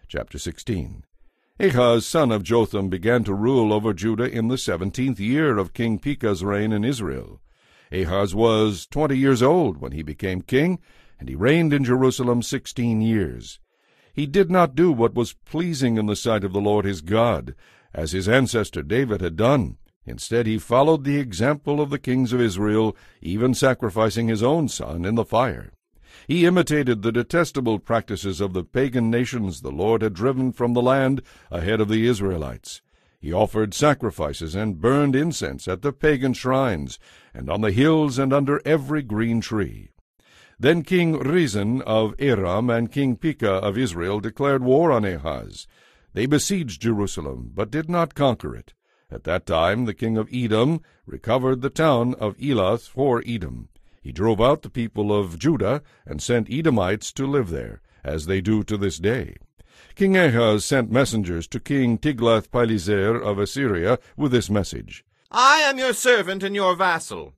Chapter 16. Ahaz, son of Jotham, began to rule over Judah in the 17th year of King Pekah's reign in Israel. Ahaz was 20 years old when he became king, and he reigned in Jerusalem 16 years. He did not do what was pleasing in the sight of the Lord his God, as his ancestor David had done. Instead, he followed the example of the kings of Israel, even sacrificing his own son in the fire. He imitated the detestable practices of the pagan nations the Lord had driven from the land ahead of the Israelites. He offered sacrifices and burned incense at the pagan shrines, and on the hills and under every green tree. Then King Rezin of Aram and King Pekah of Israel declared war on Ahaz. They besieged Jerusalem, but did not conquer it. At that time the king of Edom recovered the town of Elath for Edom. He drove out the people of Judah and sent Edomites to live there, as they do to this day. King Ahaz sent messengers to King Tiglath-Pileser of Assyria with this message: I am your servant and your vassal.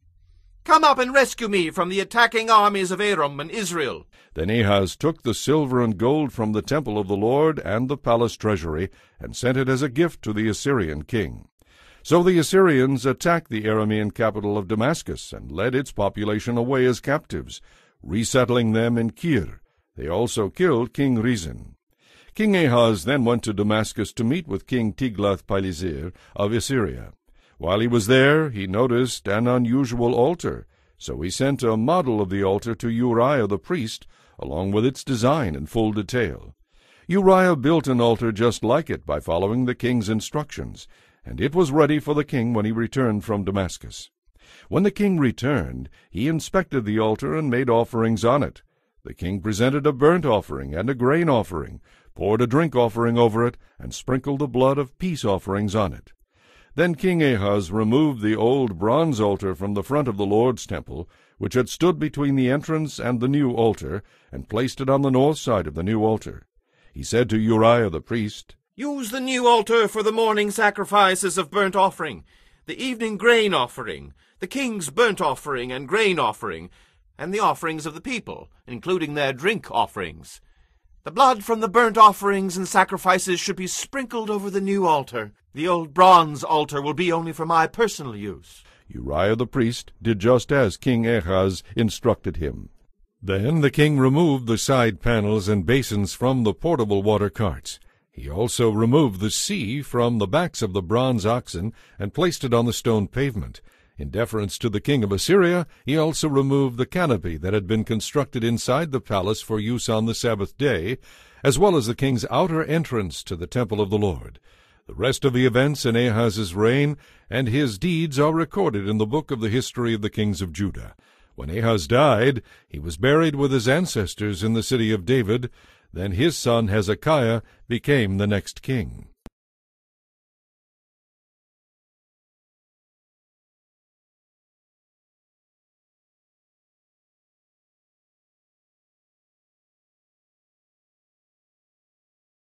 Come up and rescue me from the attacking armies of Aram and Israel. Then Ahaz took the silver and gold from the temple of the Lord and the palace treasury, and sent it as a gift to the Assyrian king. So the Assyrians attacked the Aramean capital of Damascus, and led its population away as captives, resettling them in Kir. They also killed King Rezin. King Ahaz then went to Damascus to meet with King Tiglath-Pileser of Assyria. While he was there, he noticed an unusual altar, so he sent a model of the altar to Uriah the priest, along with its design in full detail. Uriah built an altar just like it by following the king's instructions, and it was ready for the king when he returned from Damascus. When the king returned, he inspected the altar and made offerings on it. The king presented a burnt offering and a grain offering, poured a drink offering over it, and sprinkled the blood of peace offerings on it. Then King Ahaz removed the old bronze altar from the front of the Lord's temple, which had stood between the entrance and the new altar, and placed it on the north side of the new altar. He said to Uriah the priest, Use the new altar for the morning sacrifices of burnt offering, the evening grain offering, the king's burnt offering and grain offering, and the offerings of the people, including their drink offerings. The blood from the burnt offerings and sacrifices should be sprinkled over the new altar. The old bronze altar will be only for my personal use. Uriah the priest did just as King Ahaz instructed him. Then the king removed the side panels and basins from the portable water carts. He also removed the sea from the backs of the bronze oxen and placed it on the stone pavement. In deference to the king of Assyria, he also removed the canopy that had been constructed inside the palace for use on the Sabbath day, as well as the king's outer entrance to the temple of the Lord. The rest of the events in Ahaz's reign and his deeds are recorded in the book of the history of the kings of Judah. When Ahaz died, he was buried with his ancestors in the city of David. Then his son Hezekiah became the next king.